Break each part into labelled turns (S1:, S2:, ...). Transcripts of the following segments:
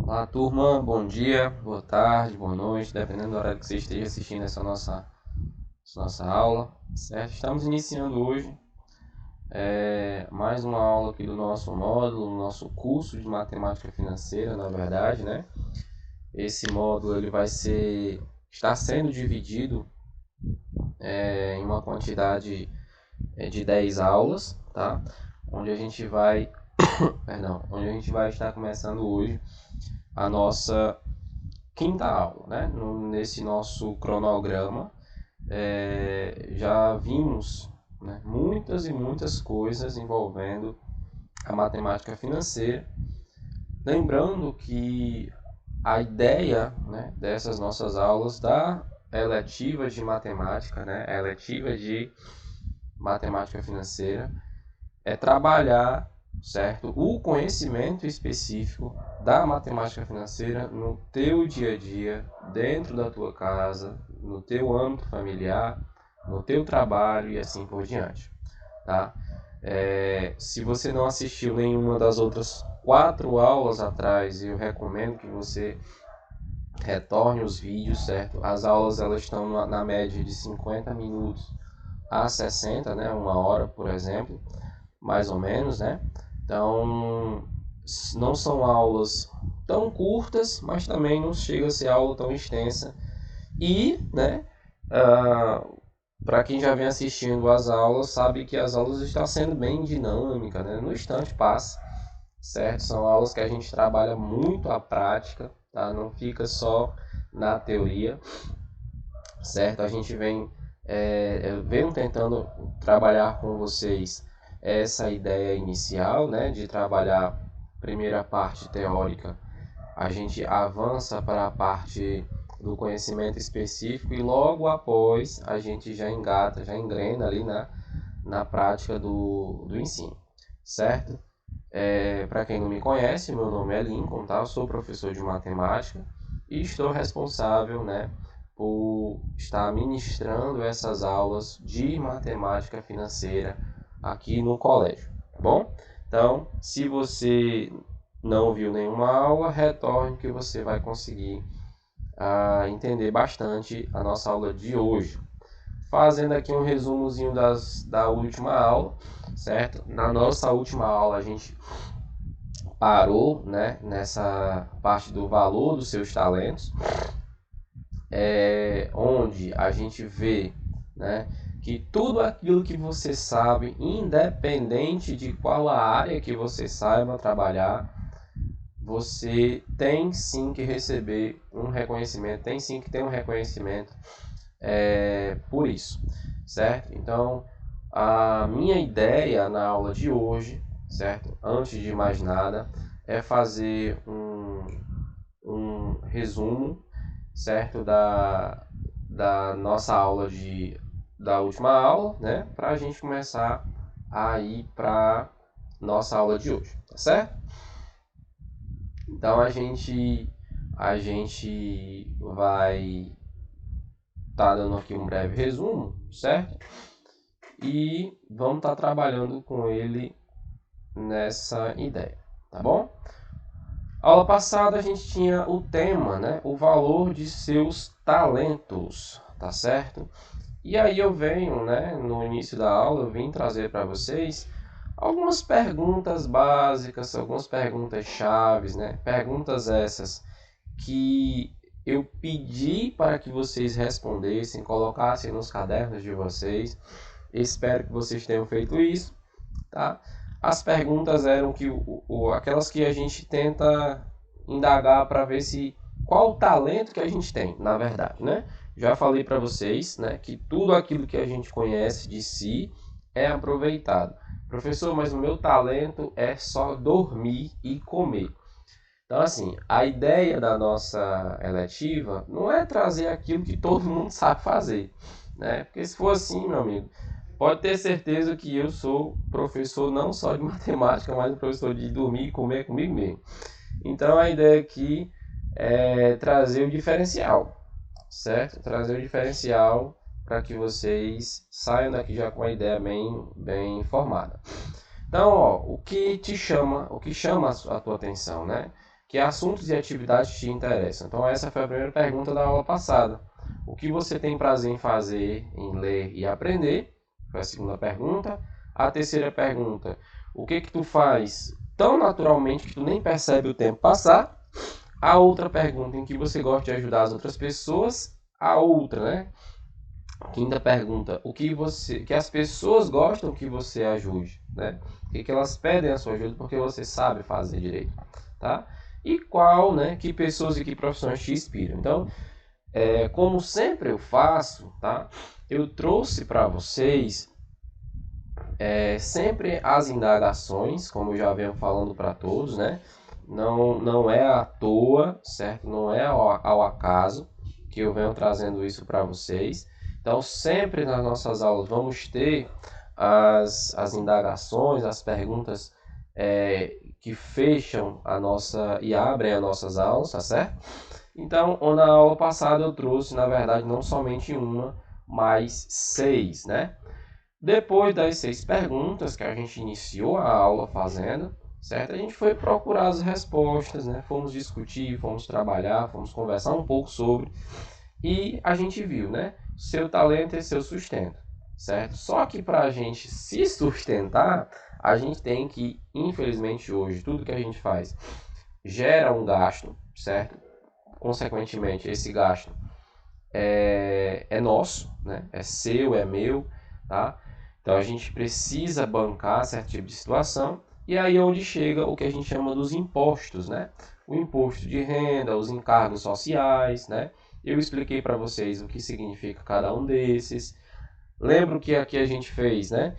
S1: Olá, turma, bom dia, boa tarde, boa noite, dependendo do horário que você esteja assistindo essa nossa aula, certo? Estamos iniciando hoje mais uma aula aqui do nosso módulo, do nosso curso de matemática financeira, na verdade, né? Esse módulo ele está sendo dividido em uma quantidade de 10 aulas, tá? Onde a gente vai estar começando hoje a nossa quinta aula, né? Nesse nosso cronograma, já vimos, né, muitas e muitas coisas envolvendo a matemática financeira. Lembrando que a ideia, né, dessas nossas aulas da eletiva de matemática, né, a eletiva de matemática financeira, é trabalhar, certo, o conhecimento específico da matemática financeira no teu dia a dia, dentro da tua casa, no teu âmbito familiar, no teu trabalho e assim por diante, tá? Se você não assistiu nenhuma das outras 4 aulas atrás, eu recomendo que você retorne os vídeos, certo? As aulas elas estão na média de 50 minutos a 60, né? 1 hora, por exemplo, mais ou menos, né? Então, não são aulas tão curtas, mas também não chega a ser aula tão extensa. E, né, para quem já vem assistindo às aulas, sabe que as aulas estão sendo bem dinâmicas, né? No instante passa, certo? São aulas que a gente trabalha muito a prática, tá? Não fica só na teoria, certo? A gente vem tentando trabalhar com vocês essa ideia inicial, né, de trabalhar a primeira parte teórica, a gente avança para a parte do conhecimento específico e logo após a gente já engrena ali na prática do ensino, certo? Para quem não me conhece, meu nome é Lincoln, tá? Eu sou professor de matemática e estou responsável, né, por estar ministrando essas aulas de matemática financeira aqui no colégio, tá bom? Então, se você não viu nenhuma aula, retorne que você vai conseguir entender bastante a nossa aula de hoje. Fazendo aqui um resumozinho da última aula, certo? Na nossa última aula a gente parou, né, nessa parte do valor dos seus talentos, onde a gente vê, né, que tudo aquilo que você sabe, independente de qual a área que você saiba trabalhar, você tem sim que receber um reconhecimento, tem sim que ter um reconhecimento por isso, certo? Então, a minha ideia na aula de hoje, certo? Antes de mais nada, é fazer um resumo, certo? Da nossa aula da última aula, né? Para a gente começar a ir para nossa aula de hoje, tá certo? Então a gente vai estar dando aqui um breve resumo, certo? E vamos estar trabalhando com ele nessa ideia, tá bom? Aula passada a gente tinha o tema, né? O valor de seus talentos, tá certo? E aí eu venho, né? No início da aula eu vim trazer para vocês algumas perguntas básicas, algumas perguntas chaves, né? Perguntas essas que eu pedi para que vocês respondessem, colocassem nos cadernos de vocês. Espero que vocês tenham feito isso, tá? As perguntas eram aquelas que a gente tenta indagar para ver qual o talento que a gente tem, na verdade, né? Já falei para vocês, né, que tudo aquilo que a gente conhece de si é aproveitado. Professor, mas o meu talento é só dormir e comer. Então, assim, a ideia da nossa eletiva não é trazer aquilo que todo mundo sabe fazer, né? Porque se for assim, meu amigo, pode ter certeza que eu sou professor não só de matemática, mas professor de dormir e comer comigo mesmo. Então, a ideia aqui é trazer o diferencial, certo? Trazer o diferencial para que vocês saiam daqui já com a ideia bem formada. Então, ó, o que chama a tua atenção, né? Que assuntos e atividades te interessam? Então essa foi a primeira pergunta da aula passada. O que você tem prazer em fazer, em ler e aprender? Foi a segunda pergunta. A terceira pergunta, o que tu faz tão naturalmente que tu nem percebe o tempo passar? A outra pergunta, em que você gosta de ajudar as outras pessoas? A outra, né? Quinta pergunta, que as pessoas gostam que você ajude, né? O que elas pedem a sua ajuda porque você sabe fazer direito, tá? E que pessoas e que profissões te inspiram. Então, como sempre eu faço, tá? Eu trouxe para vocês sempre as indagações, como eu já venho falando para todos, né? Não é à toa, certo? Não é ao acaso que eu venho trazendo isso para vocês. Então, sempre nas nossas aulas vamos ter as indagações, as perguntas que fecham a nossa e abrem as nossas aulas, tá certo? Então, na aula passada eu trouxe, na verdade, não somente uma, mas 6, né? Depois das 6 perguntas que a gente iniciou a aula fazendo, certo? A gente foi procurar as respostas, né? Fomos discutir, fomos trabalhar, fomos conversar um pouco sobre e a gente viu, né? Seu talento e seu sustento, certo? Só que para a gente se sustentar, a gente tem que, infelizmente hoje, tudo que a gente faz gera um gasto, certo? Consequentemente, esse gasto é nosso, né? É seu, é meu, tá? Então a gente precisa bancar certo tipo de situação e aí é onde chega o que a gente chama dos impostos, né? O imposto de renda, os encargos sociais, né? Eu expliquei para vocês o que significa cada um desses. Lembro que aqui a gente fez, né?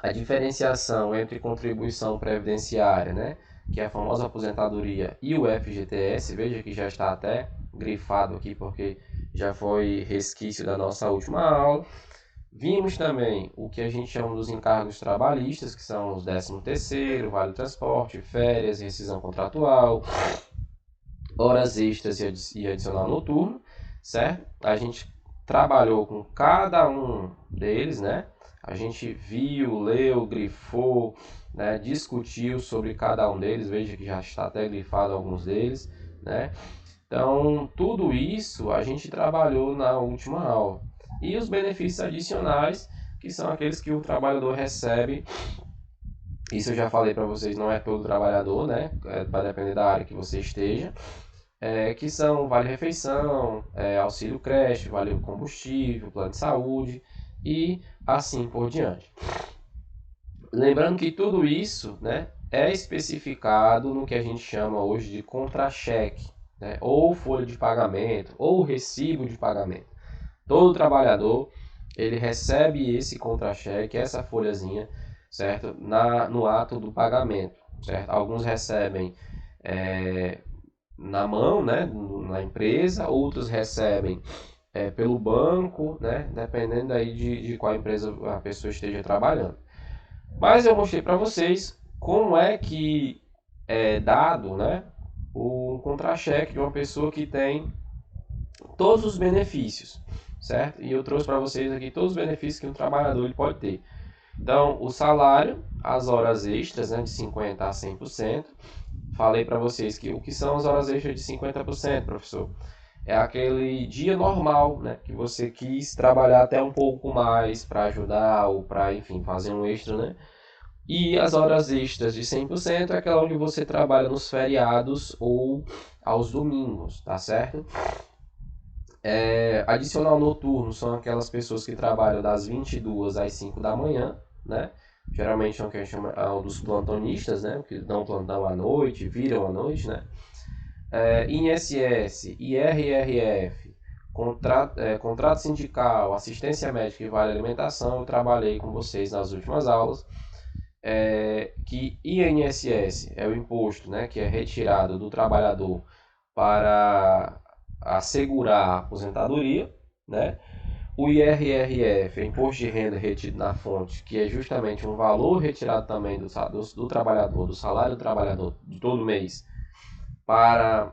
S1: A diferenciação entre contribuição previdenciária, né? Que é a famosa aposentadoria, e o FGTS. Veja que já está até grifado aqui porque já foi resquício da nossa última aula. Vimos também o que a gente chama dos encargos trabalhistas, que são os 13º, vale transporte, férias, rescisão contratual, horas extras e adicional noturno, certo? A gente trabalhou com cada um deles, né? A gente viu, leu, grifou, né? Discutiu sobre cada um deles, veja que já está até grifado alguns deles, né? Então, tudo isso a gente trabalhou na última aula. E os benefícios adicionais, que são aqueles que o trabalhador recebe. Isso eu já falei para vocês, não é todo trabalhador, né? Vai depender da área que você esteja. Que são vale refeição, auxílio creche, vale combustível, plano de saúde e assim por diante. Lembrando que tudo isso, né, é especificado no que a gente chama hoje de contra-cheque, né, ou folha de pagamento, ou recibo de pagamento. Todo trabalhador ele recebe esse contra-cheque, essa folhazinha, certo, no ato do pagamento, certo? Alguns recebem na mão, né, na empresa, outros recebem pelo banco, né, dependendo aí de qual empresa a pessoa esteja trabalhando. Mas eu mostrei para vocês como é que é dado, né, o contra-cheque de uma pessoa que tem todos os benefícios, certo? E eu trouxe para vocês aqui todos os benefícios que um trabalhador ele pode ter. Então, o salário, as horas extras, né, de 50% a 100%. Falei para vocês que o que são as horas extras de 50%, professor? É aquele dia normal, né, que você quis trabalhar até um pouco mais para ajudar ou para, enfim, fazer um extra, né? E as horas extras de 100% é aquela onde você trabalha nos feriados ou aos domingos, tá certo? Adicional noturno são aquelas pessoas que trabalham das 22 às 5 da manhã, né? Geralmente são o que a gente chama dos plantonistas, né? Que dão plantão à noite, viram à noite, né? INSS, IRRF, contrato sindical, assistência médica e vale alimentação, eu trabalhei com vocês nas últimas aulas. Que INSS é o imposto, né, que é retirado do trabalhador para assegurar a aposentadoria, né? O IRRF é imposto de renda retido na fonte, que é justamente um valor retirado também do trabalhador, do salário do trabalhador de todo mês, para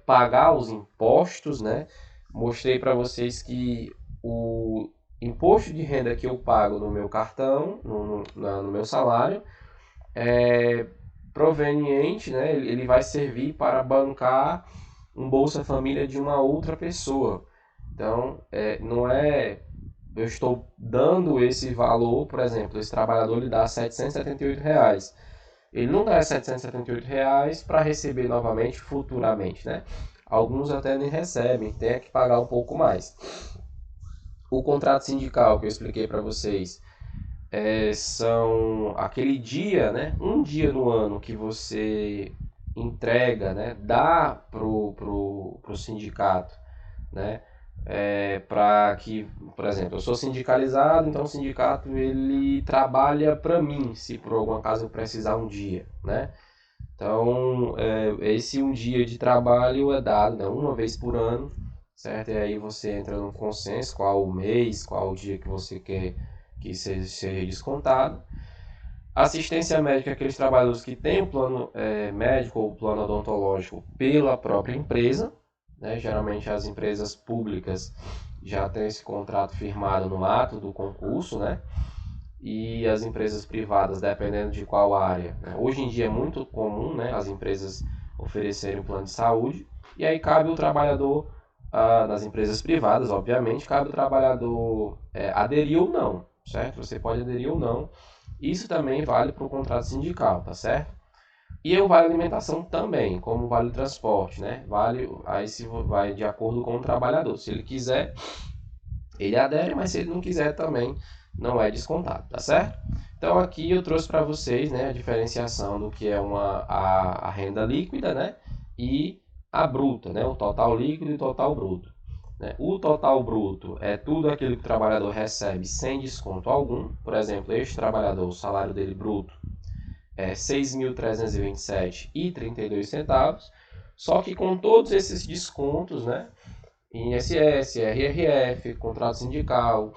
S1: pagar os impostos, né? Mostrei para vocês que o imposto de renda que eu pago no meu cartão, no meu salário, proveniente, né, ele vai servir para bancar um Bolsa Família de uma outra pessoa. Então, não é... Eu estou dando esse valor, por exemplo, esse trabalhador lhe dá R$ 778. Ele não dá R$ 778 para receber novamente futuramente, né? Alguns até nem recebem, tem que pagar um pouco mais. O contrato sindical que eu expliquei para vocês são aquele dia, né? Um dia no ano que você entrega, né? Dá pro sindicato, né? Para que, por exemplo, eu sou sindicalizado, então o sindicato ele trabalha para mim, se por algum acaso eu precisar um dia, né? Então, esse um dia de trabalho é dado, né, uma vez por ano, certo? E aí você entra num consenso, qual o mês, qual o dia que você quer que seja descontado. Assistência médica, aqueles trabalhadores que têm o plano médico ou o plano odontológico pela própria empresa, né? Geralmente as empresas públicas já têm esse contrato firmado no ato do concurso, né? E as empresas privadas, dependendo de qual área, né? Hoje em dia é muito comum, né, as empresas oferecerem um plano de saúde, e aí cabe o trabalhador, nas empresas privadas, obviamente, cabe o trabalhador aderir ou não, certo? Você pode aderir ou não. Isso também vale para o contrato sindical, tá certo? E o vale alimentação também, como vale transporte, né? Vale, aí se vai de acordo com o trabalhador. Se ele quiser, ele adere, mas se ele não quiser também, não é descontado, tá certo? Então aqui eu trouxe para vocês, né, a diferenciação do que é a renda líquida, né, e a bruta, né, o total líquido e o total bruto. Né? O total bruto é tudo aquilo que o trabalhador recebe sem desconto algum. Por exemplo, este trabalhador, o salário dele bruto é R$ 6.327,32, só que com todos esses descontos, né, INSS, RRF, contrato sindical,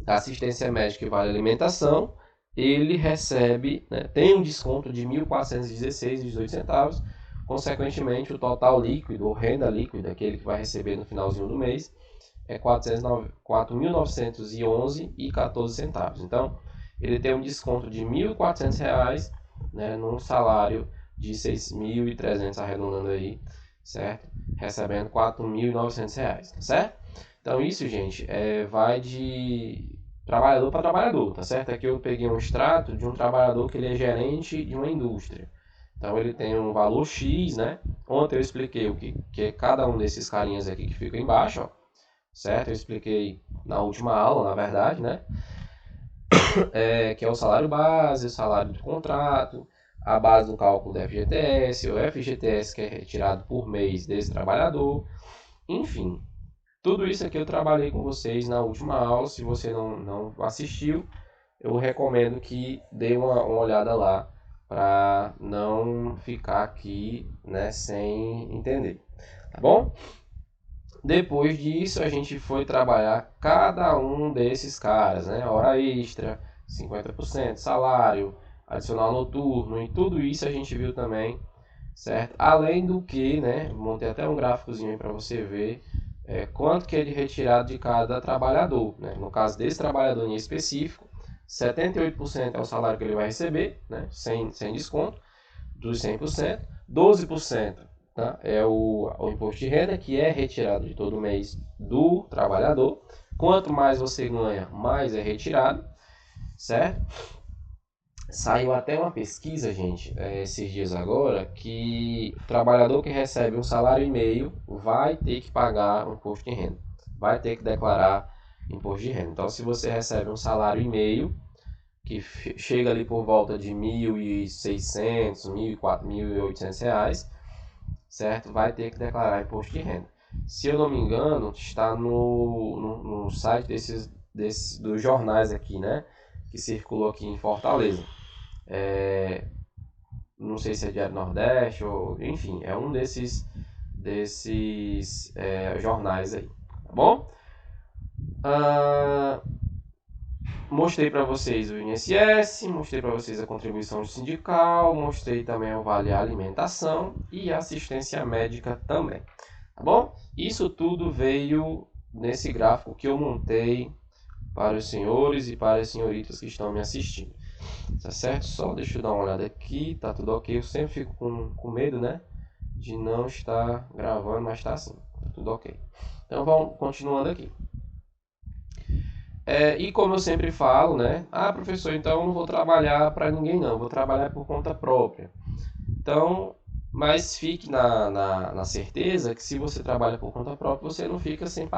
S1: assistência médica e vale alimentação, ele recebe, né, tem um desconto de R$ 1.416,18, consequentemente o total líquido, ou renda líquida, aquele que vai receber no finalzinho do mês, é R$ 4.911,14. Então, ele tem um desconto de R$ 1.400, né, num salário de R$ 6.300, arredondando aí, certo? Recebendo R$ 4.900, tá certo? Então isso, gente, vai de trabalhador para trabalhador, tá certo? Aqui eu peguei um extrato de um trabalhador que ele é gerente de uma indústria. Então ele tem um valor X, né? Ontem eu expliquei o que é cada um desses carinhas aqui que ficam embaixo, ó, certo? Eu expliquei na última aula, na verdade, né? Que é o salário base, o salário de contrato, a base do cálculo do FGTS, o FGTS que é retirado por mês desse trabalhador, enfim. Tudo isso aqui eu trabalhei com vocês na última aula. Se você não assistiu, eu recomendo que dê uma olhada lá para não ficar aqui, né, sem entender, tá bom? Depois disso, a gente foi trabalhar cada um desses caras, né? Hora extra, 50%, salário, adicional noturno, e tudo isso a gente viu também, certo? Além do que, né, montei até um gráficozinho aí para você ver quanto que é de retirado de cada trabalhador, né? No caso desse trabalhador em específico, 78% é o salário que ele vai receber, né, sem desconto, dos 100%, 12%, tá, é o imposto de renda, que é retirado de todo mês do trabalhador. Quanto mais você ganha, mais é retirado, certo? Saiu até uma pesquisa, gente, esses dias agora, que o trabalhador que recebe um salário e meio vai ter que pagar um imposto de renda, vai ter que declarar imposto de renda. Então, se você recebe um salário e meio, que chega ali por volta de R$ 1.600, R$ 1.800, certo? Vai ter que declarar imposto de renda. Se eu não me engano, está no site dos jornais aqui, né? Que circulou aqui em Fortaleza. Não sei se é Diário Nordeste ou, enfim, é um desses jornais aí, tá bom? Mostrei para vocês o INSS, mostrei para vocês a contribuição sindical, mostrei também o Vale Alimentação e assistência médica também, tá bom? Isso tudo veio nesse gráfico que eu montei para os senhores e para as senhoritas que estão me assistindo. Tá certo? Só deixa eu dar uma olhada aqui, tá tudo ok. Eu sempre fico com medo, né, de não estar gravando, mas tá assim, tá tudo ok. Então vamos continuando aqui. E como eu sempre falo, né, professor, então eu não vou trabalhar para ninguém não, eu vou trabalhar por conta própria. Então, mas fique na certeza que se você trabalha por conta própria, você não fica sem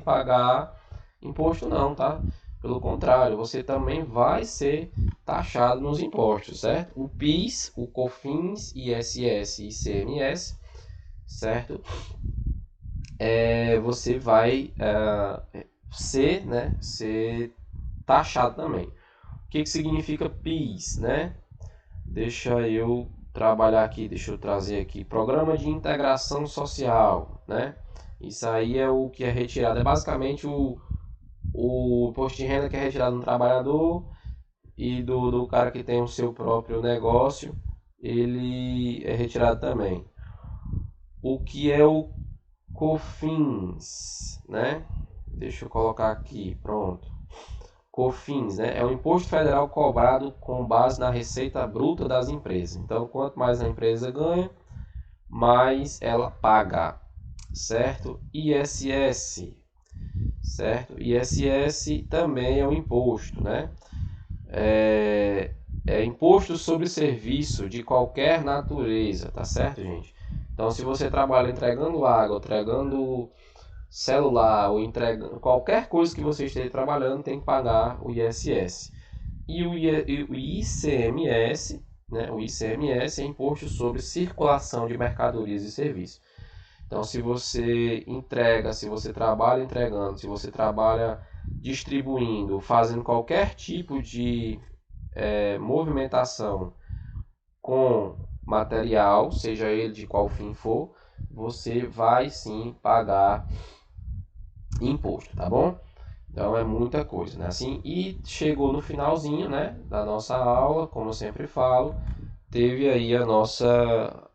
S1: pagar imposto não, tá? Pelo contrário, você também vai ser taxado nos impostos, certo? O PIS, o COFINS, ISS e ICMS, certo? Você vai ser taxado também. O que significa PIS, né? Deixa eu trabalhar aqui, deixa eu trazer aqui. Programa de Integração Social, né? Isso aí é o que é retirado, é basicamente o imposto de renda que é retirado do trabalhador e do cara que tem o seu próprio negócio, ele é retirado também. O que é o COFINS, né? Deixa eu colocar aqui, pronto. COFINS, né? É o imposto federal cobrado com base na receita bruta das empresas. Então, quanto mais a empresa ganha, mais ela paga, certo? ISS, certo? ISS também é um imposto, né? É imposto sobre serviço de qualquer natureza, tá certo, gente? Então, se você trabalha entregando água, entregando celular ou entregando qualquer coisa que você esteja trabalhando, tem que pagar o ISS. E o ICMS, né? O ICMS é imposto sobre circulação de mercadorias e serviços. Então, se você entrega, se você trabalha entregando, se você trabalha distribuindo, fazendo qualquer tipo de movimentação com material, seja ele de qual fim for, você vai sim pagar imposto, tá bom? Então é muita coisa, né? Assim, e chegou no finalzinho, né, da nossa aula, como eu sempre falo, teve aí a nossa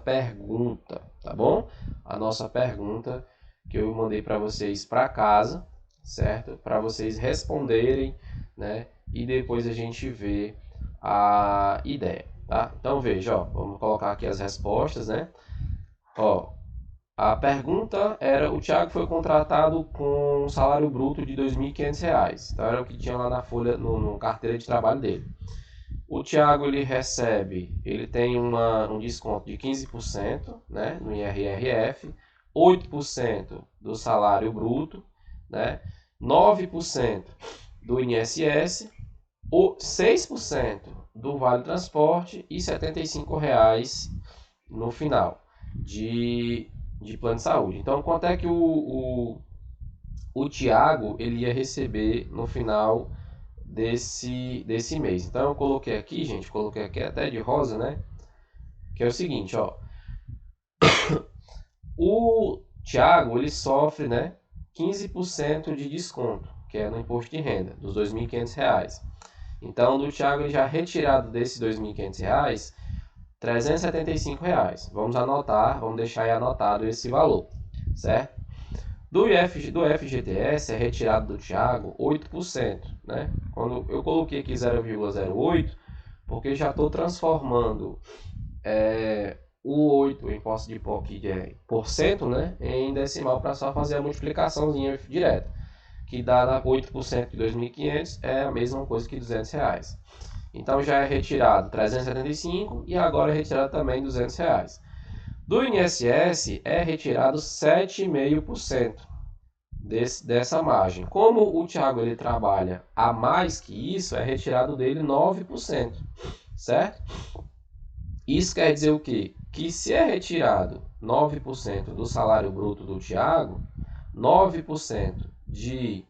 S1: pergunta, tá bom? A nossa pergunta que eu mandei para vocês para casa, certo? Para vocês responderem, né? E depois a gente vê a ideia, tá? Então veja, ó, vamos colocar aqui as respostas, né? Ó, a pergunta era: o Thiago foi contratado com um salário bruto de R$ 2.500. Então era o que tinha lá na folha, no carteira de trabalho dele. O Thiago ele tem um desconto de 15%, né, no IRRF, 8% do salário bruto, né, 9% do INSS, 6% do Vale Transporte e R$ 75,00 no final de plano de saúde. Então, quanto é que o Thiago ele ia receber no final desse mês? Então, eu coloquei aqui, gente, coloquei aqui até de rosa, né? Que é o seguinte, ó. O Thiago, ele sofre, né, 15% de desconto, que é no imposto de renda, dos R$ 2.500. Então, do Thiago, ele já retirado desses R$ 2.500, R$ 375,00. Vamos anotar, vamos deixar aí anotado esse valor, certo? Do FGTS é retirado do Thiago 8%, né? Quando eu coloquei aqui 0,08, porque já estou transformando o 8, o imposto de porcento, né, em decimal para só fazer a multiplicaçãozinha direta, que dá 8% de 2.500 é a mesma coisa que R$ 200. Então já é retirado 375 e agora é retirado também R$ 200. Do INSS é retirado 7,5% dessa margem. Como o Thiago ele trabalha a mais que isso, é retirado dele 9%, certo? Isso quer dizer o quê? Que se é retirado 9% do salário bruto do Thiago, 9% de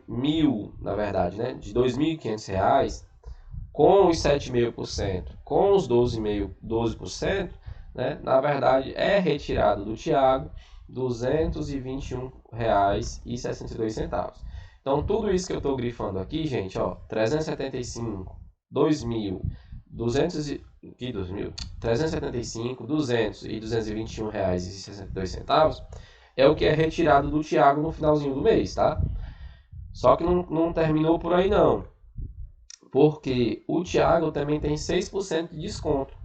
S1: mil, na verdade, né, de R$ 2.500, com os 7,5%, com os 12%, né, na verdade é retirado do Thiago R$ 221,62. Então tudo isso que eu estou grifando aqui, gente, ó, 375, 2.000, 375, 200 e R$ 221,62 é o que é retirado do Thiago no finalzinho do mês, tá? Só que não terminou por aí não, porque o Thiago também tem 6% de desconto,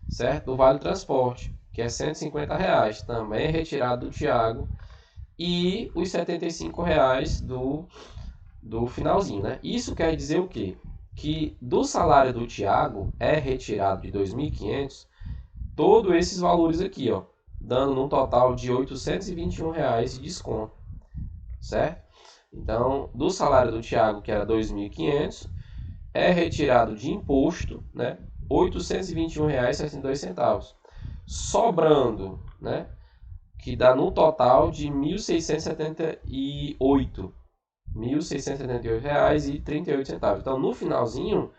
S1: certo? Do Vale Transporte, que é R$ 150, também é retirado do Thiago, e os R$ 75 do finalzinho, né? Isso quer dizer o quê? Que do salário do Thiago é retirado de 2.500 todos esses valores aqui, ó, dando num total de R$ 821 de desconto, certo? Então, do salário do Thiago, que era 2.500, é retirado de imposto, né, R$ 821,62, sobrando, né, que dá no total de R$ 1.678,38. Então, no finalzinho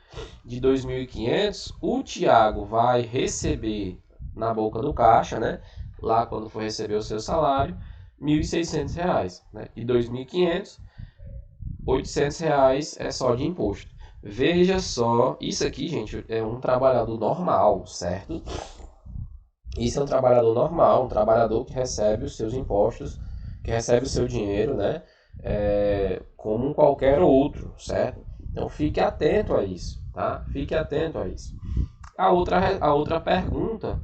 S1: de 2.500, o Thiago vai receber na boca do caixa, né, lá quando for receber o seu salário, R$ 1.600, né, e 2.500, R$ 800 é só de imposto. Veja só, isso aqui, gente, é um trabalhador normal, certo? Isso é um trabalhador normal, um trabalhador que recebe os seus impostos, que recebe o seu dinheiro, né? Como qualquer outro, certo? Então fique atento a isso, tá? Fique atento a isso. A outra pergunta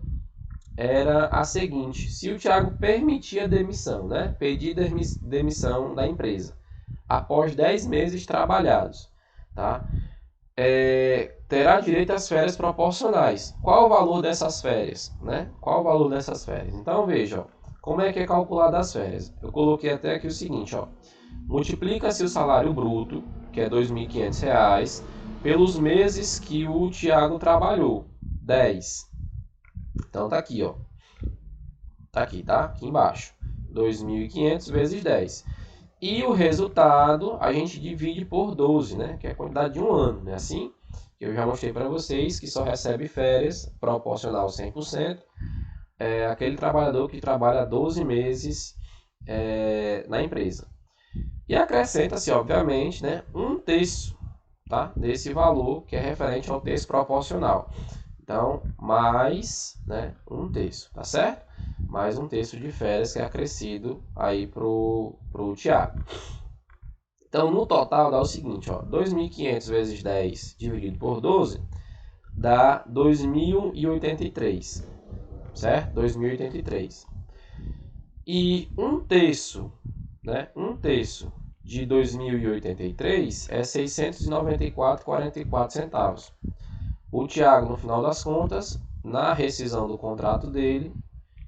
S1: era a seguinte: se o Thiago permitir a demissão, né? Pedir demissão da empresa após 10 meses trabalhados, tá? Terá direito às férias proporcionais. Qual o valor dessas férias, né? Qual o valor dessas férias? Então veja, ó, como é que é calculado as férias. Eu coloquei até aqui o seguinte, ó: multiplica-se o salário bruto, que é R$ 2.500, pelos meses que o Thiago trabalhou, 10. Então tá aqui, ó. Tá aqui, tá? Aqui embaixo. 2.500 vezes 10. E o resultado a gente divide por 12, né? Que é a quantidade de um ano, né? Assim, eu já mostrei para vocês que só recebe férias proporcional 100%. É aquele trabalhador que trabalha 12 meses na empresa. E acrescenta-se, obviamente, né, um terço, tá, desse valor que é referente ao terço proporcional. Então, mais, né, um terço, tá certo? Mais um terço de férias que é acrescido aí pro Thiago. Então, no total dá o seguinte, ó, 2.500 vezes 10 dividido por 12 dá 2.083, certo? 2.083. E um terço, né? Um terço de 2.083 é 694,44 centavos. O Thiago, no final das contas, na rescisão do contrato dele,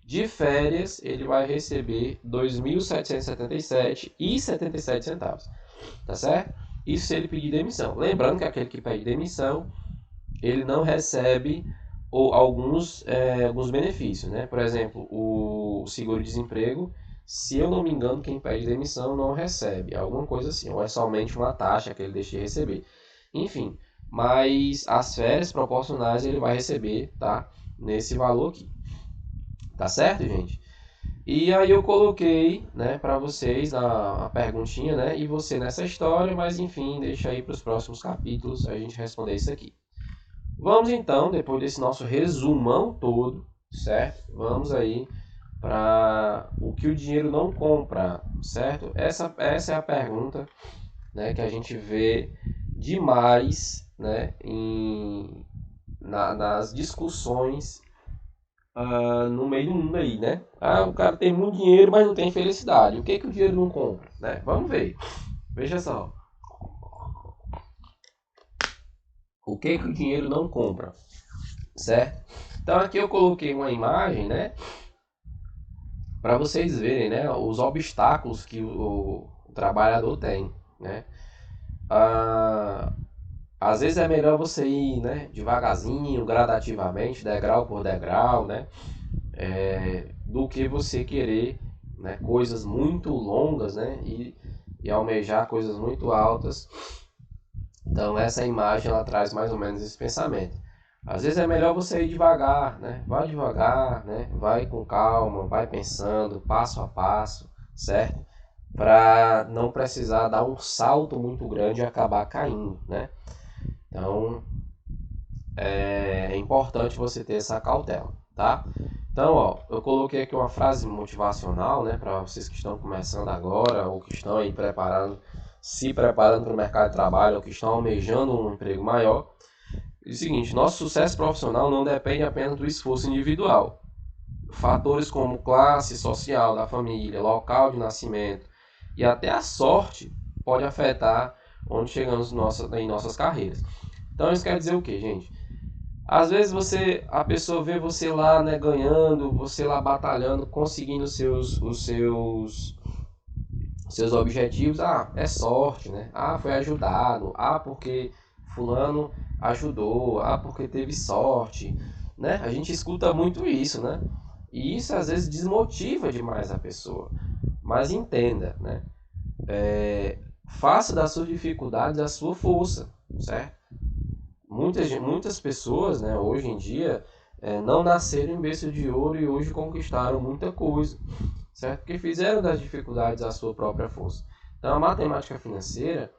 S1: de férias, ele vai receber R$ 2.777,77 centavos. Tá certo? Isso se ele pedir demissão. Lembrando que aquele que pede demissão, ele não recebe alguns benefícios, né? Por exemplo, o seguro-desemprego, se eu não me engano, quem pede demissão não recebe, alguma coisa assim, ou é somente uma taxa que ele deixa de receber. Enfim, mas as férias proporcionais ele vai receber, tá? Nesse valor aqui. Tá certo, gente? E aí eu coloquei, né, para vocês a perguntinha, né, e você nessa história, mas enfim, deixa aí para os próximos capítulos a gente responder isso aqui. Vamos então, depois desse nosso resumão todo, certo? Vamos aí para o que o dinheiro não compra, certo? Essa é a pergunta, né, que a gente vê demais, né, nas discussões no meio do mundo aí, né? O cara tem muito dinheiro, mas não tem felicidade. O que o dinheiro não compra, né? Vamos ver. Veja só. O que o dinheiro não compra, certo? Então aqui eu coloquei uma imagem, né? Para vocês verem, né? Os obstáculos que o trabalhador tem, né? Às vezes é melhor você ir, né, devagarzinho, gradativamente, degrau por degrau, né? Do que você querer, né, coisas muito longas, né, e almejar coisas muito altas. Então essa imagem ela traz mais ou menos esse pensamento. Às vezes é melhor você ir devagar, né? Vai devagar, né? Vai com calma, vai pensando, passo a passo, certo? Para não precisar dar um salto muito grande e acabar caindo, né? Então é importante você ter essa cautela, tá? Então, ó, eu coloquei aqui uma frase motivacional, né, para vocês que estão começando agora ou que estão aí preparando se preparando para o mercado de trabalho ou que estão almejando um emprego maior. É o seguinte, nosso sucesso profissional não depende apenas do esforço individual. Fatores como classe social da família, local de nascimento e até a sorte pode afetar onde chegamos em nossas carreiras. Então isso quer dizer o que, gente? Às vezes a pessoa vê você lá, né, ganhando, você lá batalhando, conseguindo seus objetivos. Ah, é sorte, né? Ah, foi ajudado. Ah, porque fulano ajudou. Ah, porque teve sorte, né? A gente escuta muito isso, né? E isso às vezes desmotiva demais a pessoa. Mas entenda, né? Faça das suas dificuldades a sua força, certo? Muitas pessoas, né, hoje em dia, não nasceram em berço de ouro e hoje conquistaram muita coisa, certo? Porque fizeram das dificuldades a sua própria força. Então, a matemática financeira,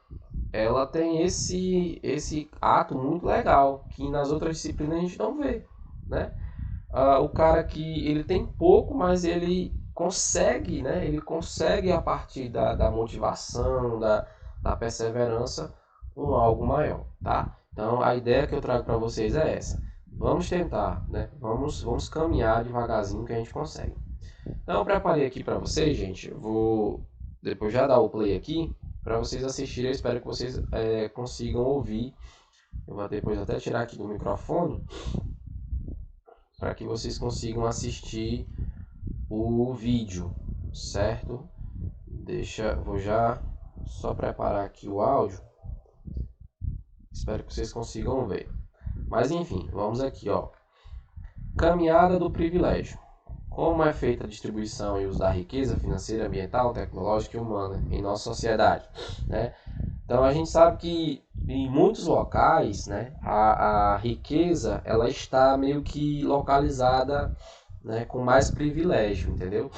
S1: ela tem esse ato muito legal, que nas outras disciplinas a gente não vê, né? O cara que ele tem pouco, mas ele consegue, né? Ele consegue a partir da motivação, da perseverança, algo maior, tá? Então a ideia que eu trago para vocês é essa. Vamos tentar, né? Vamos caminhar devagarzinho que a gente consegue. Então eu preparei aqui para vocês, gente. Eu vou depois já dar o play aqui para vocês assistirem. Eu espero que vocês consigam ouvir. Eu vou depois até tirar aqui do microfone para que vocês consigam assistir o vídeo, certo? Vou já só preparar aqui o áudio. Espero que vocês consigam ver. Mas enfim, vamos aqui, ó. Caminhada do privilégio. Como é feita a distribuição e uso da riqueza financeira, ambiental, tecnológica e humana em nossa sociedade, né? Então a gente sabe que em muitos locais, né, a riqueza ela está meio que localizada, né, com mais privilégio, entendeu?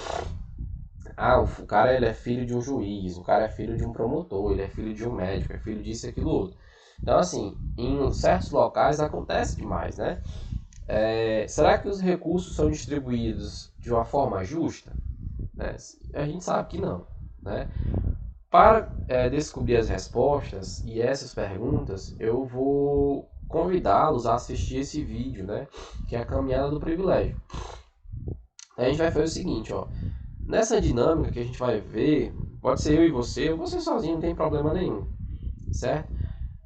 S1: Ah, o cara ele é filho de um juiz, o cara é filho de um promotor, ele é filho de um médico, é filho disso e aquilo outro. Então, assim, em certos locais acontece demais, né? Será que os recursos são distribuídos de uma forma justa? Né? A gente sabe que não, né? Para descobrir as respostas e essas perguntas, eu vou convidá-los a assistir esse vídeo, né? Que é a caminhada do privilégio. A gente vai fazer o seguinte, ó. Nessa dinâmica que a gente vai ver, pode ser eu e você, ou você sozinho, não tem problema nenhum, certo?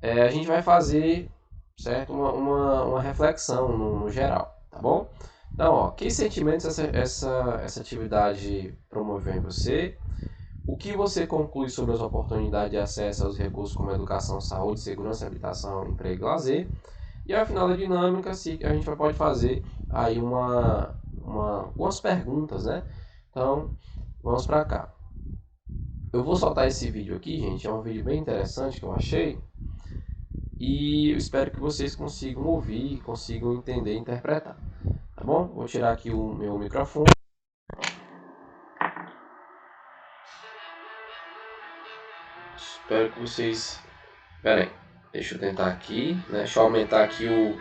S1: A gente vai fazer, certo, uma reflexão no geral, tá bom? Então, ó, que sentimentos essa atividade promoveu em você? O que você conclui sobre as oportunidades de acesso aos recursos como educação, saúde, segurança, habitação, emprego e lazer? E ao final da dinâmica, a gente pode fazer aí umas perguntas, né? Então, vamos para cá. Eu vou soltar esse vídeo aqui, gente. É um vídeo bem interessante que eu achei. E eu espero que vocês consigam ouvir, consigam entender e interpretar. Tá bom? Vou tirar aqui o meu microfone. Espero que vocês... Pera aí. Deixa eu tentar aqui, né? Deixa eu aumentar aqui o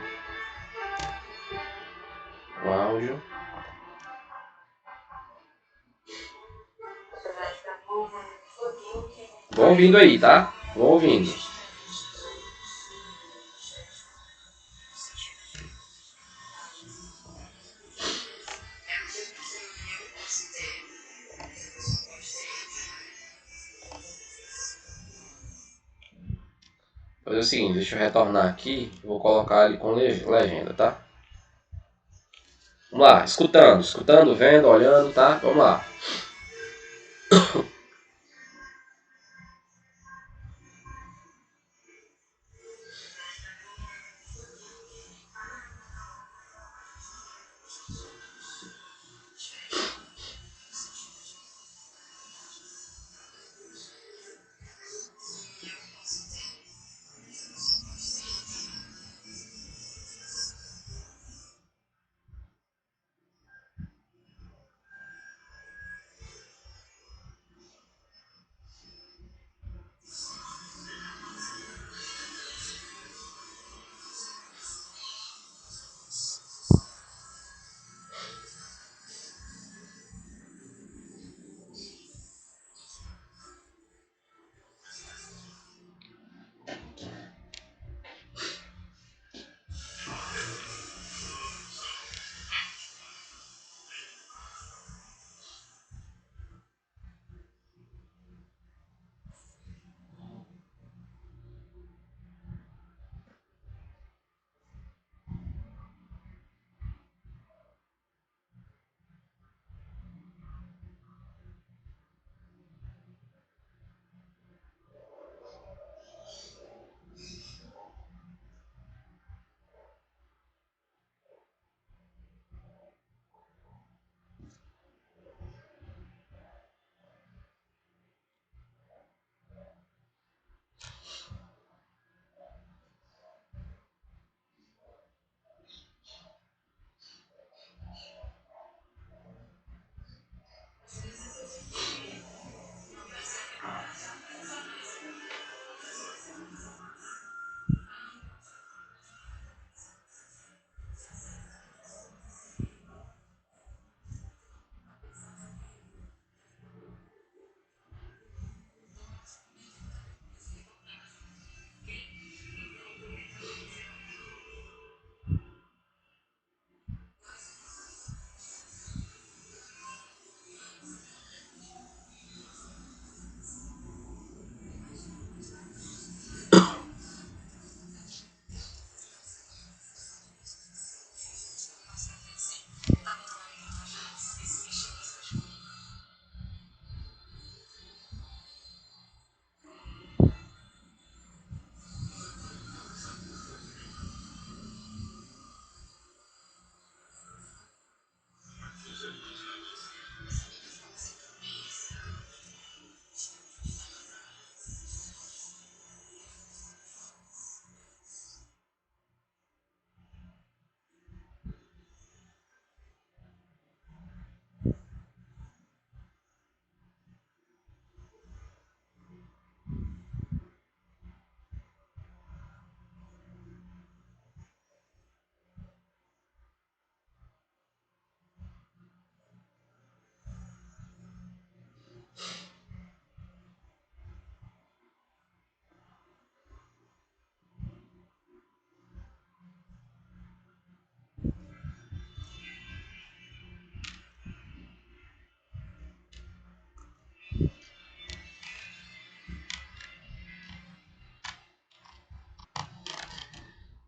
S1: áudio. Vão ouvindo aí, tá? Vão ouvindo. Vou fazer o seguinte, deixa eu retornar aqui. Vou colocar ele com legenda, tá? Vamos lá, escutando, vendo, olhando, tá? Vamos lá.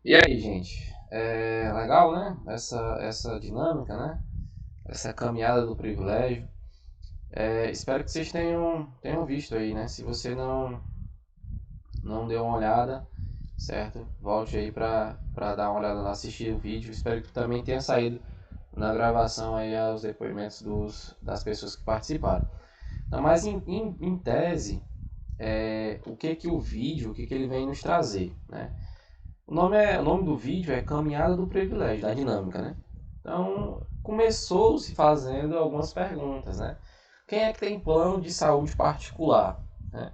S1: E aí, gente? É legal, né? Essa dinâmica, né? Essa caminhada do privilégio. Espero que vocês tenham visto aí, né? Se você não deu uma olhada, certo? Volte aí para dar uma olhada lá, assistir o vídeo. Espero que também tenha saído na gravação aí os depoimentos das pessoas que participaram. Então, mas em tese, o que ele vem nos trazer, né? O nome do vídeo é Caminhada do Privilégio, da dinâmica, né? Então, começou-se fazendo algumas perguntas, né? Quem é que tem plano de saúde particular? Né?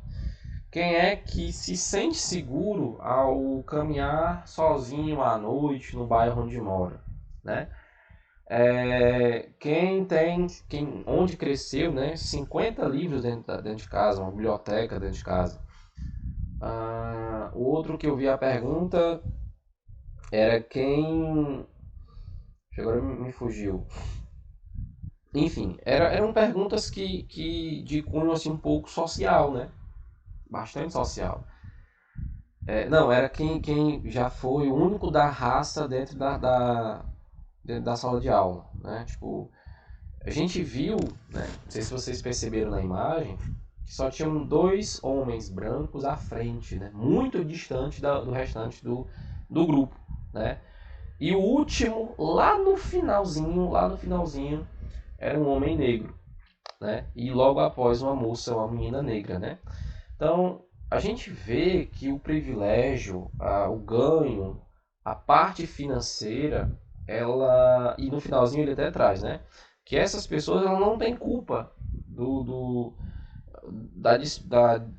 S1: Quem é que se sente seguro ao caminhar sozinho à noite no bairro onde mora? Né? Onde cresceu, né? 50 livros dentro de casa, uma biblioteca dentro de casa. O outro que eu vi a pergunta era quem. Agora me fugiu. Enfim, eram perguntas que de cunho assim, um pouco social, né? Bastante social. Não, era quem já foi o único da raça dentro da sala de aula, né? Tipo, a gente viu, né? Não sei se vocês perceberam na imagem, que só tinham 2 homens brancos à frente, né? Muito distante do restante do grupo, né? E o último, lá no finalzinho, era um homem negro, né? E logo após uma menina negra, né? Então, a gente vê que o privilégio, o ganho, a parte financeira, e no finalzinho ele até traz, né? Que essas pessoas elas não têm culpa da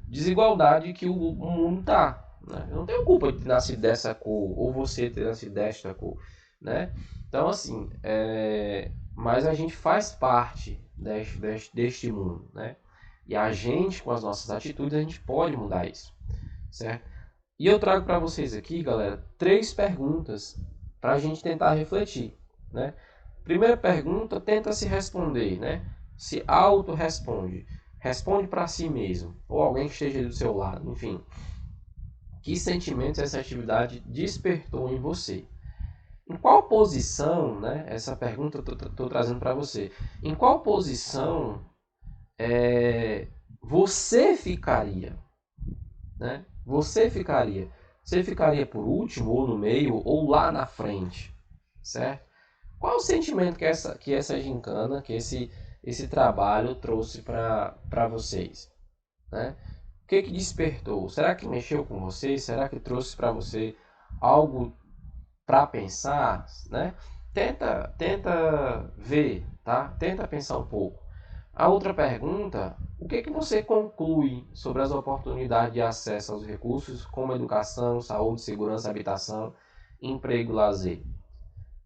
S1: desigualdade que o mundo tá. Né? Eu não tenho culpa de ter nascido dessa cor, ou você ter nascido desta cor, né? Então, assim, mas a gente faz parte deste mundo, né? E a gente, com as nossas atitudes, a gente pode mudar isso, certo? E eu trago para vocês aqui, galera, 3 perguntas para a gente tentar refletir, né? Primeira pergunta, tenta se responder, né? Se auto-responde. Responde para si mesmo, ou alguém que esteja do seu lado, enfim. Que sentimentos essa atividade despertou em você? Em qual posição, né? Essa pergunta eu estou trazendo para você. Em qual posição você ficaria? Né? Você ficaria? Você ficaria por último, ou no meio, ou lá na frente? Certo? Qual o sentimento que essa gincana, que esse trabalho trouxe para vocês? Né? O que despertou? Será que mexeu com vocês? Será que trouxe para você algo para pensar? Né? Tenta ver, tá? Tenta pensar um pouco. A outra pergunta, o que você conclui sobre as oportunidades de acesso aos recursos como educação, saúde, segurança, habitação, emprego e lazer?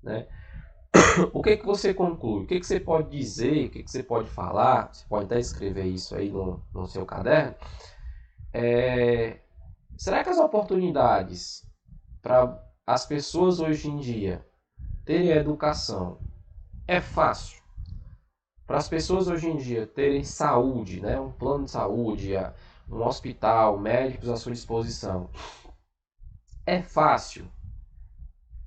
S1: Né? O que você conclui? O que você pode dizer? O que você pode falar? Você pode até escrever isso aí no seu caderno. Será que as oportunidades para as pessoas hoje em dia terem educação é fácil? Para as pessoas hoje em dia terem saúde, né? Um plano de saúde, um hospital, médicos à sua disposição, é fácil?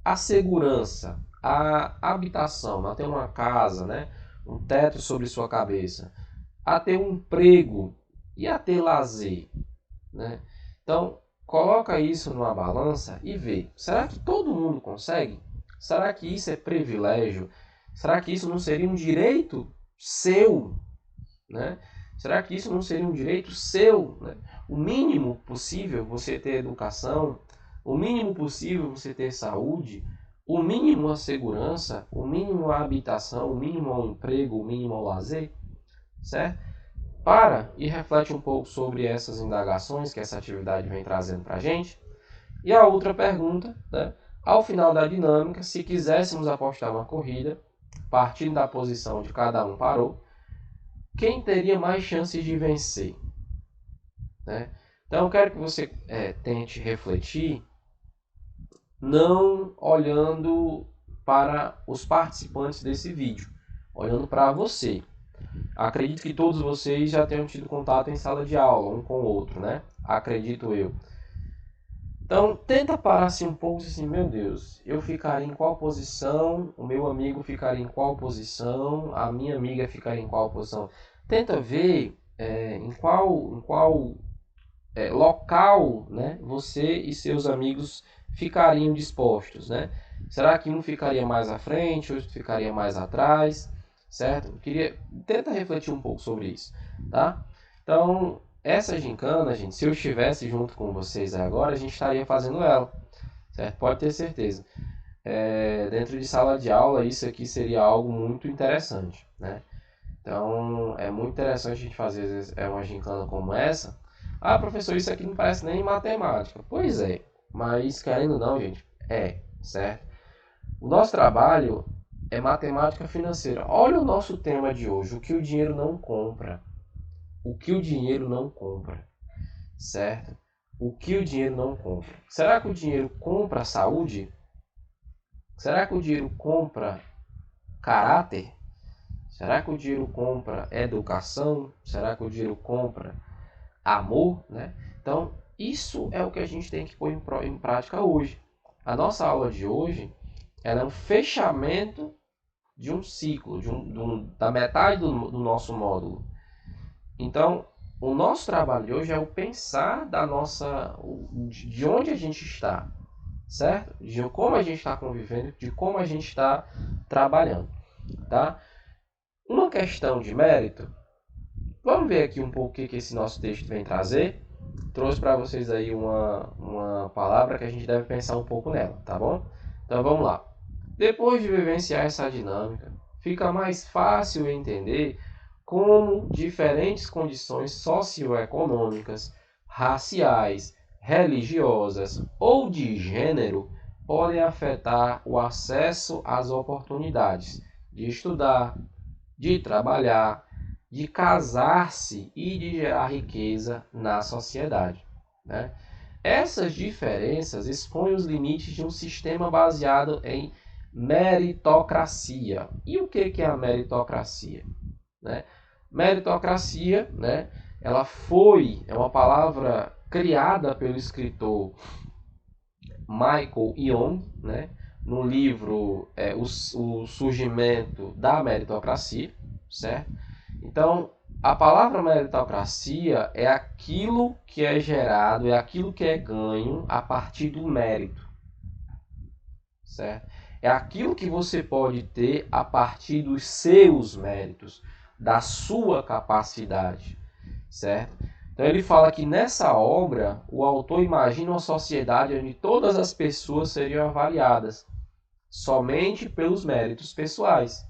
S1: A segurança, a habitação, a ter uma casa, né? Um teto sobre sua cabeça, a ter um emprego e a ter lazer, né? Então, coloca isso numa balança e vê. Será que todo mundo consegue? Será que isso é privilégio? Será que isso não seria um direito seu? Né? Será que isso não seria um direito seu? Né? O mínimo possível você ter educação, o mínimo possível você ter saúde, o mínimo a segurança, o mínimo a habitação, o mínimo ao emprego, o mínimo ao lazer, certo? Para e reflete um pouco sobre essas indagações que essa atividade vem trazendo para a gente. E a outra pergunta, né? Ao final da dinâmica, se quiséssemos apostar uma corrida, partindo da posição de cada um parou, quem teria mais chances de vencer? Né? Então eu quero que você tente refletir, não olhando para os participantes desse vídeo, olhando para você. Acredito que todos vocês já tenham tido contato em sala de aula, um com o outro, né? Acredito eu. Então, tenta parar assim um pouco assim, meu Deus, eu ficaria em qual posição, o meu amigo ficaria em qual posição, a minha amiga ficaria em qual posição. Tenta ver em qual local, né, você e seus amigos ficariam dispostos, né? Será que um ficaria mais à frente, outro ficaria mais atrás, certo? Tenta refletir um pouco sobre isso, tá? Então, essa gincana, gente, se eu estivesse junto com vocês agora, a gente estaria fazendo ela, certo? Pode ter certeza. Dentro de sala de aula, isso aqui seria algo muito interessante, né? Então, é muito interessante a gente fazer às vezes, uma gincana como essa. Ah, professor, isso aqui não parece nem matemática. Pois é, mas querendo ou não, gente, certo? O nosso trabalho é matemática financeira. Olha o nosso tema de hoje, o que o dinheiro não compra. O que o dinheiro não compra, certo? O que o dinheiro não compra. Será que o dinheiro compra saúde? Será que o dinheiro compra caráter? Será que o dinheiro compra educação? Será que o dinheiro compra amor, né? Então, isso é o que a gente tem que pôr em prática hoje. A nossa aula de hoje ela é um fechamento de um ciclo, da metade do nosso módulo. Então, o nosso trabalho de hoje é o pensar de onde a gente está, certo? De como a gente está convivendo, de como a gente está trabalhando, tá? Uma questão de mérito. Vamos ver aqui um pouco o que esse nosso texto vem trazer. Trouxe para vocês aí uma palavra que a gente deve pensar um pouco nela, tá bom? Então vamos lá. Depois de vivenciar essa dinâmica, fica mais fácil entender como diferentes condições socioeconômicas, raciais, religiosas ou de gênero podem afetar o acesso às oportunidades de estudar, de trabalhar, de casar-se e de gerar riqueza na sociedade, né? Essas diferenças expõem os limites de um sistema baseado em meritocracia. E o que é a meritocracia? Né? Meritocracia, né? É uma palavra criada pelo escritor Michael Young, né? No livro o Surgimento da Meritocracia, certo? Então, a palavra meritocracia é aquilo que é gerado, é aquilo que é ganho a partir do mérito, certo? É aquilo que você pode ter a partir dos seus méritos, da sua capacidade, certo? Então ele fala que nessa obra o autor imagina uma sociedade onde todas as pessoas seriam avaliadas somente pelos méritos pessoais,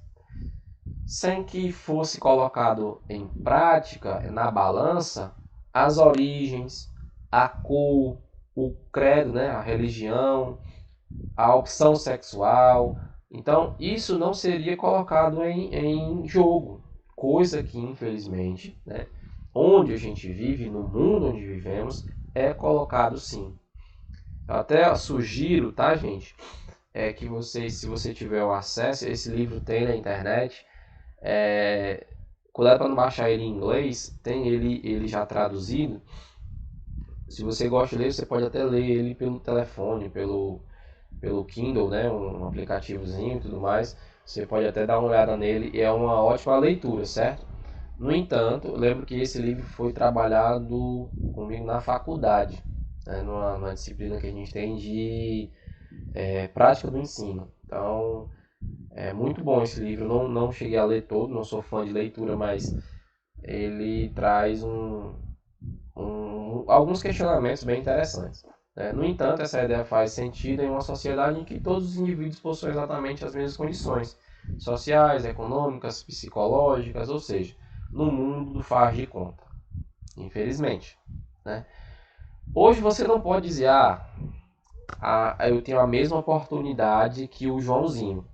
S1: sem que fosse colocado em prática, na balança, as origens, a cor, o credo, né, a religião, a opção sexual. Então, isso não seria colocado em jogo, coisa que, infelizmente, né, onde a gente vive, no mundo onde vivemos, é colocado sim. Eu até sugiro, tá, gente, que vocês, se você tiver o acesso, esse livro tem na internet. Cuidado para não baixar ele em inglês, tem ele já traduzido. Se você gosta de ler, você pode até ler ele pelo telefone, pelo Kindle, né, um aplicativozinho e tudo mais. Você pode até dar uma olhada nele e é uma ótima leitura, certo? No entanto, eu lembro que esse livro foi trabalhado comigo na faculdade, né, numa disciplina que a gente tem de prática do ensino. Então, é muito bom esse livro. Eu não cheguei a ler todo, não sou fã de leitura, mas ele traz alguns questionamentos bem interessantes, né? No entanto, essa ideia faz sentido em uma sociedade em que todos os indivíduos possuem exatamente as mesmas condições sociais, econômicas, psicológicas, ou seja, no mundo do faz de conta. Infelizmente, né? Hoje você não pode dizer, eu tenho a mesma oportunidade que o Joãozinho.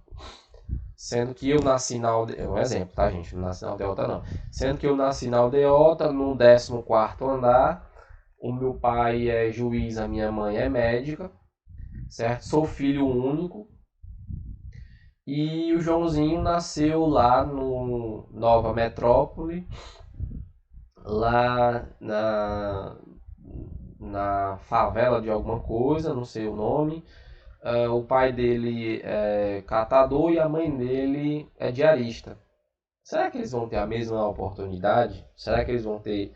S1: Sendo que eu nasci na aldeota, um exemplo, tá, gente? Não nasci na aldeota, não. Sendo que eu nasci na aldeota, no 14º andar, o meu pai é juiz, a minha mãe é médica, certo? Sou filho único. E o Joãozinho nasceu lá no Nova Metrópole, lá na favela de alguma coisa, não sei o nome. O pai dele é catador e a mãe dele é diarista. Será que eles vão ter a mesma oportunidade? Será que eles vão ter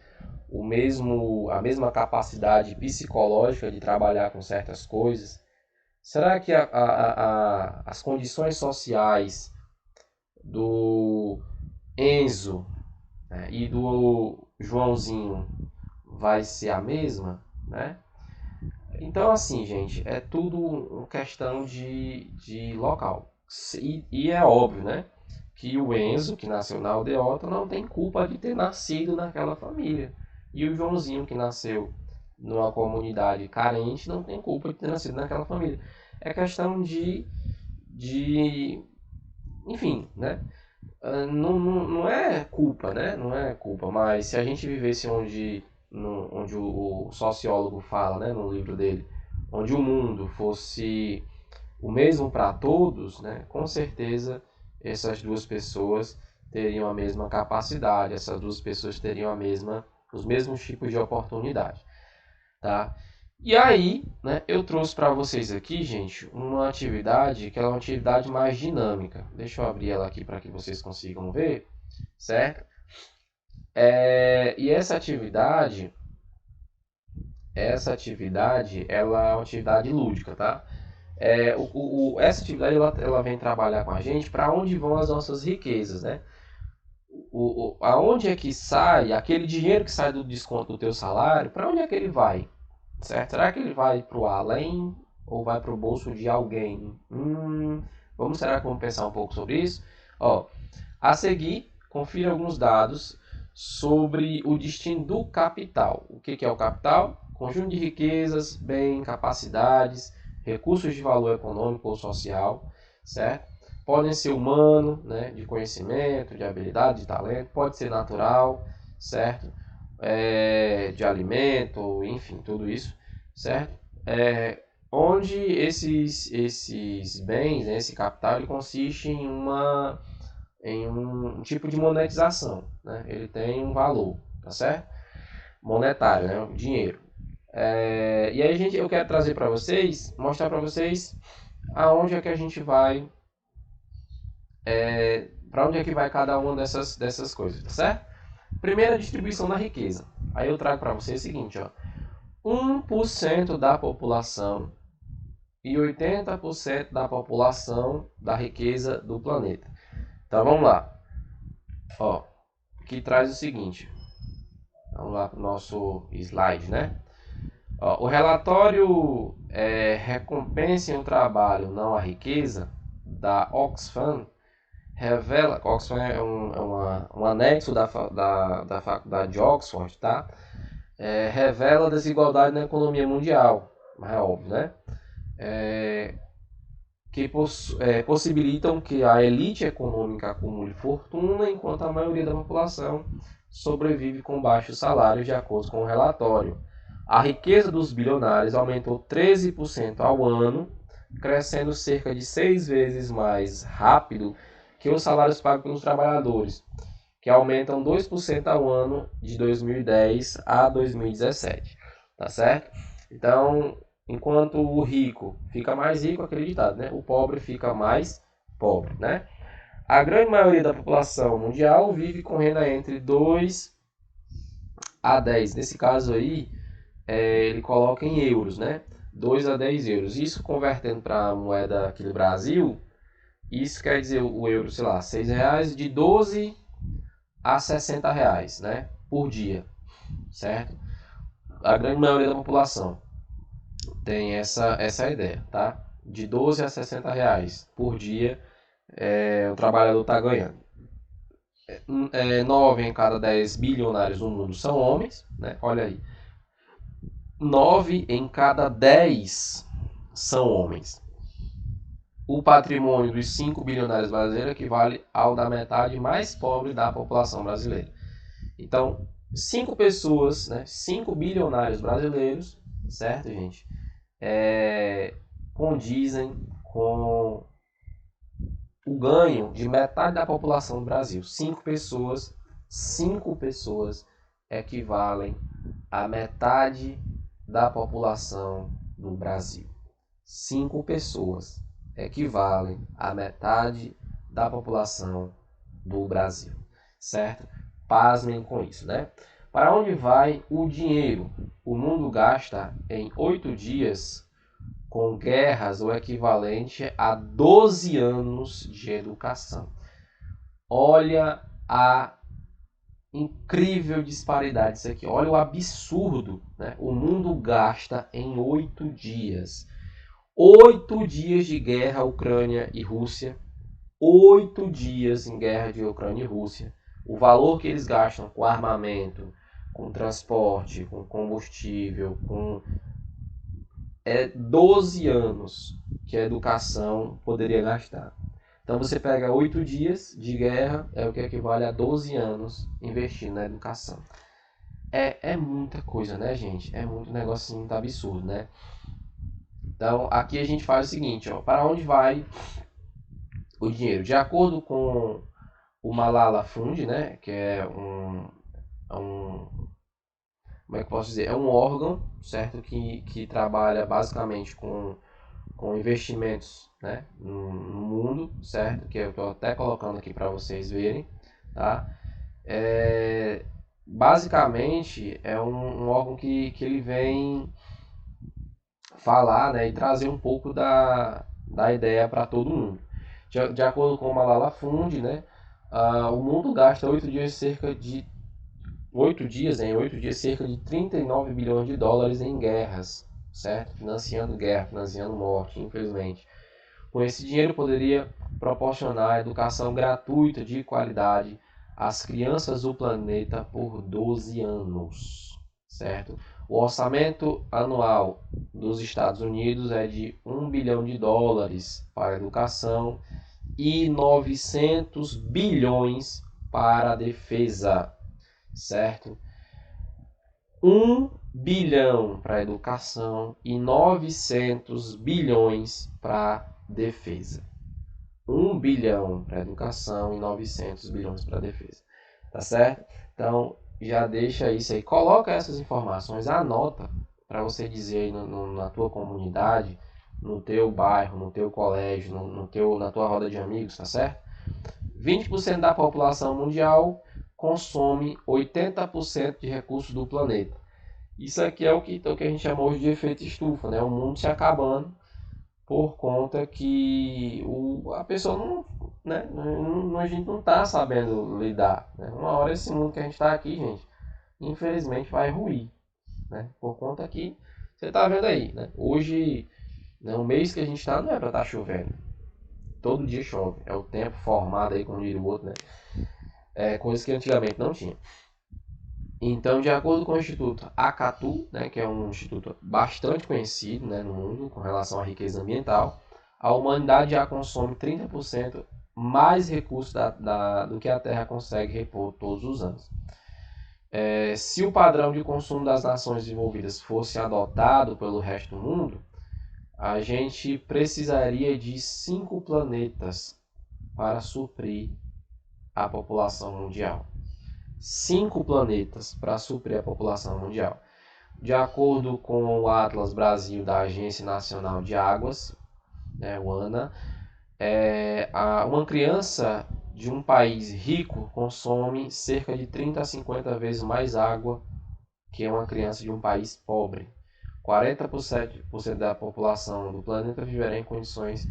S1: a mesma capacidade psicológica de trabalhar com certas coisas? Será que as condições sociais do Enzo, né, e do Joãozinho vai ser a mesma, né? Então, assim, gente, é tudo uma questão de local. E é óbvio, né? Que o Enzo, que nasceu na aldeota, não tem culpa de ter nascido naquela família. E o Joãozinho, que nasceu numa comunidade carente, não tem culpa de ter nascido naquela família. É questão de enfim, né? Não é culpa, né? Não é culpa, mas se a gente vivesse onde o sociólogo fala, né, no livro dele, onde o mundo fosse o mesmo para todos, né, com certeza essas duas pessoas teriam a mesma capacidade, essas duas pessoas teriam os mesmos tipos de oportunidade, tá? E aí, né, eu trouxe para vocês aqui, gente, uma atividade que é uma atividade mais dinâmica. Deixa eu abrir ela aqui para que vocês consigam ver, certo? E essa atividade, ela é uma atividade lúdica, tá? Essa atividade, ela vem trabalhar com a gente para onde vão as nossas riquezas, né? Aonde é que sai, aquele dinheiro que sai do desconto do teu salário, para onde é que ele vai? Certo? Será que ele vai para o além ou vai para o bolso de alguém? Será que vamos pensar um pouco sobre isso? Ó, a seguir, confira alguns dados sobre o destino do capital. O que é o capital? Conjunto de riquezas, bem, capacidades, recursos de valor econômico ou social, certo? Podem ser humano, né, de conhecimento, de habilidade, de talento, pode ser natural, certo? De alimento, enfim, tudo isso, certo? Onde esses bens, né, esse capital, ele consiste em um tipo de monetização, né? Ele tem um valor, tá certo? Monetário, né? O dinheiro. E aí eu quero trazer para vocês, mostrar para vocês aonde é que a gente vai, para onde é que vai cada uma dessas coisas, tá certo? Primeira distribuição da riqueza. Aí eu trago para vocês o seguinte, ó. 1% da população e 80% da população da riqueza do planeta. Então vamos lá. Ó, que traz o seguinte. Vamos lá para o nosso slide, né? Ó, o relatório Recompensa o Trabalho, não a Riqueza, da Oxfam, revela, Oxfam é um anexo da faculdade de Oxford, tá? Revela a desigualdade na economia mundial, mas é óbvio, né? Que possibilitam que a elite econômica acumule fortuna, enquanto a maioria da população sobrevive com baixos salários, de acordo com o relatório. A riqueza dos bilionários aumentou 13% ao ano, crescendo cerca de 6 vezes mais rápido que os salários pagos pelos trabalhadores, que aumentam 2% ao ano de 2010 a 2017. Tá certo? Então, enquanto o rico fica mais rico, acreditado, né? O pobre fica mais pobre, né? A grande maioria da população mundial vive com renda entre 2 a 10. Nesse caso aí, ele coloca em euros, né? 2 a 10 euros. Isso convertendo para a moeda aqui do Brasil, isso quer dizer o euro, sei lá, 6 reais, de 12 a 60 reais, né? Por dia, certo? A grande maioria da população tem essa ideia, tá? De 12 a 60 reais por dia o trabalhador está ganhando. 9 em cada 10 bilionários no mundo são homens, né? Olha aí. 9 em cada 10 são homens. O patrimônio dos 5 bilionários brasileiros equivale ao da metade mais pobre da população brasileira. Então, 5 pessoas, né, 5 bilionários brasileiros, certo, gente? Condizem com o ganho de metade da população do Brasil. 5 pessoas equivalem a metade da população do Brasil. 5 pessoas equivalem a metade da população do Brasil, certo? Pasmem com isso, né? Para onde vai o dinheiro? O mundo gasta em 8 dias com guerras o equivalente a 12 anos de educação. Olha a incrível disparidade isso aqui. Olha o absurdo, né? O mundo gasta em 8 dias. 8 dias de guerra Ucrânia e Rússia. 8 dias em guerra de Ucrânia e Rússia. O valor que eles gastam com armamento, com transporte, com combustível, com 12 anos que a educação poderia gastar. Então você pega 8 dias de guerra, é o que equivale a 12 anos investindo na educação. É muita coisa, né, gente? É muito negócio muito absurdo, né? Então aqui a gente faz o seguinte, ó, para onde vai o dinheiro? De acordo com o Malala Fund, né, que é como é que eu posso dizer? É um órgão, certo, que trabalha basicamente com investimentos, né, no mundo, certo? Que eu estou até colocando aqui para vocês verem, tá? Basicamente é um órgão que ele vem falar, né, e trazer um pouco da ideia para todo mundo. De acordo com o Malala Fund, né, o mundo gasta 8 dias cerca de 8 dias cerca de 39 bilhões de dólares em guerras, certo? Financiando guerra, financiando morte, infelizmente. Com esse dinheiro poderia proporcionar educação gratuita de qualidade às crianças do planeta por 12 anos, certo? O orçamento anual dos Estados Unidos é de 1 bilhão de dólares para a educação e 900 bilhões para a defesa, certo? 1 bilhão para a educação e 900 bilhões para a defesa. 1 bilhão para a educação e 900 bilhões para a defesa. Tá certo? Então, já deixa isso aí. Coloca essas informações, anota para você dizer aí na tua comunidade, no teu bairro, no teu colégio, na tua roda de amigos, tá certo? 20% da população mundial consome 80% de recursos do planeta. Isso aqui é o que a gente chama hoje de efeito estufa, né? O mundo se acabando por conta que a pessoa não, né? A gente não está sabendo lidar, né? Uma hora esse mundo que a gente está aqui, gente, infelizmente vai ruir, né? Por conta que você está vendo aí, né? Hoje, né, o mês que a gente está não é para estar chovendo. Todo dia chove. É o tempo formado aí, como diria o outro, né? Coisas que antigamente não tinha. Então, de acordo com o Instituto Acatu, né, que é um instituto bastante conhecido, né, no mundo com relação à riqueza ambiental, a humanidade já consome 30% mais recursos do que a Terra consegue repor todos os anos. Se o padrão de consumo das nações desenvolvidas fosse adotado pelo resto do mundo, a gente precisaria de 5 planetas para suprir a população mundial. 5 planetas para suprir a população mundial. De acordo com o Atlas Brasil da Agência Nacional de Águas, né, o ANA, uma criança de um país rico consome cerca de 30 a 50 vezes mais água que uma criança de um país pobre. 40% da população do planeta viverá em condições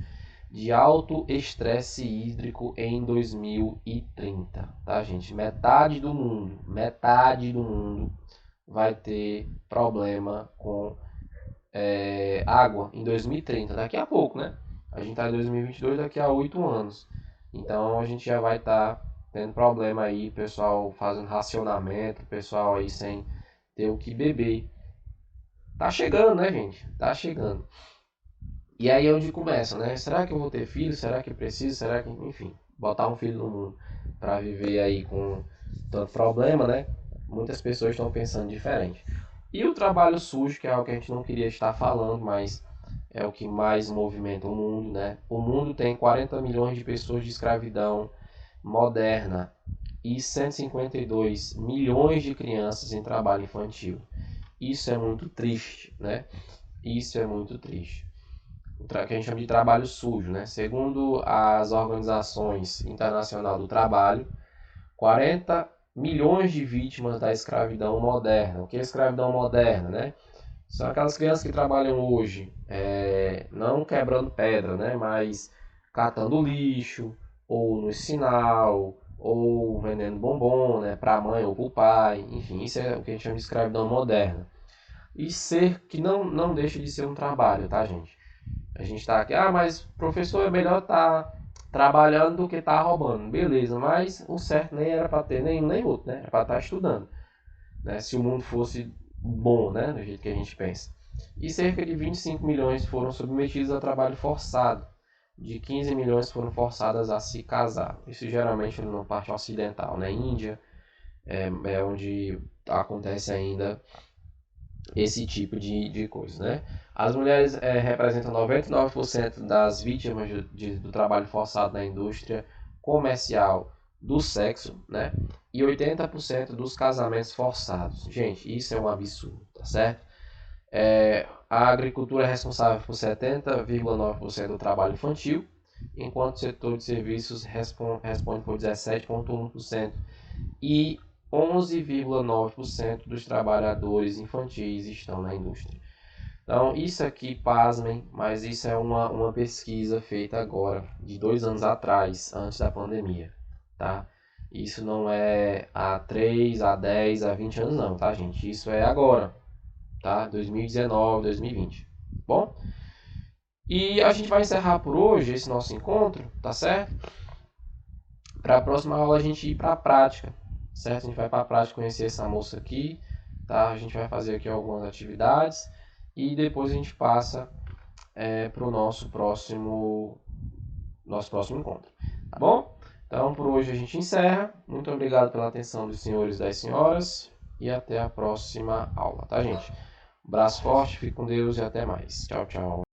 S1: de alto estresse hídrico em 2030, tá, gente? Metade do mundo vai ter problema com água em 2030, daqui a pouco, né? A gente tá em 2022, daqui a 8 anos. Então a gente já vai estar tendo problema aí, pessoal fazendo racionamento, pessoal aí sem ter o que beber. Tá chegando, né, gente? Tá chegando. E aí é onde começa, né? Será que eu vou ter filho? Será que preciso? Será que, enfim, botar um filho no mundo para viver aí com tanto problema, né? Muitas pessoas estão pensando diferente. E o trabalho sujo, que é algo que a gente não queria estar falando, mas é o que mais movimenta o mundo, né? O mundo tem 40 milhões de pessoas de escravidão moderna e 152 milhões de crianças em trabalho infantil. Isso é muito triste, né? Isso é muito triste. O que a gente chama de trabalho sujo, né? Segundo as organizações internacionais do trabalho, 40 milhões de vítimas da escravidão moderna. O que é escravidão moderna, né? São aquelas crianças que trabalham hoje, não quebrando pedra, né? Mas catando lixo, ou no sinal, ou vendendo bombom, né? Para a mãe ou para o pai. Enfim, isso é o que a gente chama de escravidão moderna. E ser que não deixa de ser um trabalho, tá, gente? A gente tá aqui, mas professor, é melhor estar trabalhando do que estar roubando. Beleza, mas o certo nem era para ter nenhum nem outro, né? Era para estar estudando, né? Se o mundo fosse bom, né? Do jeito que a gente pensa. E cerca de 25 milhões foram submetidos a trabalho forçado. De 15 milhões foram forçadas a se casar. Isso geralmente na parte ocidental, né? Índia é onde acontece ainda esse tipo de coisa, né? As mulheres representam 99% das vítimas do trabalho forçado na indústria comercial do sexo, né? E 80% dos casamentos forçados. Gente, isso é um absurdo, tá certo? A agricultura é responsável por 70,9% do trabalho infantil, enquanto o setor de serviços responde por 17,1% e 11,9% dos trabalhadores infantis estão na indústria. Então, isso aqui, pasmem, mas isso é uma pesquisa feita agora, de 2 anos atrás, antes da pandemia, tá? Isso não é há 3, há 10, há 20 anos não, tá, gente? Isso é agora, tá? 2019, 2020, bom? E a gente vai encerrar por hoje esse nosso encontro, tá certo? Para a próxima aula a gente ir para a prática, certo? A gente vai para a prática conhecer essa moça aqui, tá? A gente vai fazer aqui algumas atividades e depois a gente passa para o nosso próximo encontro, tá bom? Então por hoje a gente encerra. Muito obrigado pela atenção dos senhores e das senhoras e até a próxima aula, tá, gente? Um abraço forte, fique com Deus e até mais. Tchau, tchau.